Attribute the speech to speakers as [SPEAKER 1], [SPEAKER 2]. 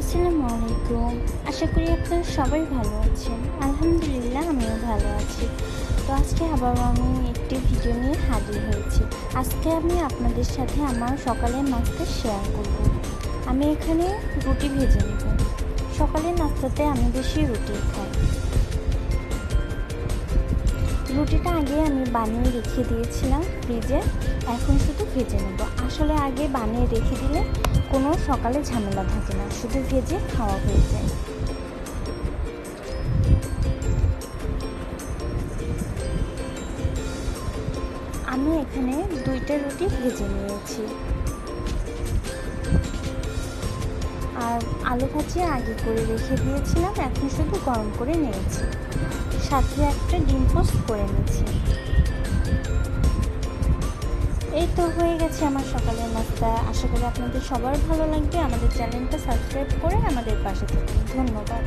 [SPEAKER 1] আসসালামু আলাইকুম। আশা করি আপনারা সবাই ভালো আছেন। আলহামদুলিল্লাহ আমিও ভালো আছি। তো আজকে আবারও আমি একটি ভিডিও নিয়ে হাজির হয়েছি। আজকে আমি আপনাদের সাথে আমার সকালের নাস্তা শেয়ার করব। আমি এখানে রুটি ভেজে নেব। সকালের নাস্তাতে আমি বেশি রুটি খাই। রুটিটা আগে আমি বানিয়ে রেখে দিয়েছিলাম ফ্রিজে, এখন শুধু ভেজে নেব। আসলে আগে বানিয়ে রেখে দিলে কোনো সকালে ঝামেলা থাকে না, শুধু ভেজে খাওয়া হয়ে যায়। আমি এখানে 2টা রুটি ভেজে নিয়েছি, আর আলু ভাজি আগে করে রেখে দিয়েছিলাম, এখন শুধু গরম করে নিয়েছি, সাথে একটা ডিম পোস্ট করে নিয়েছি। এই তো হয়ে গেছে আমার সকালের নাস্তা। আশা করি আপনাদের সবার ভালো লাগবে। আমাদের চ্যানেলটা সাবস্ক্রাইব করে আমাদের পাশে থাকুন। ধন্যবাদ।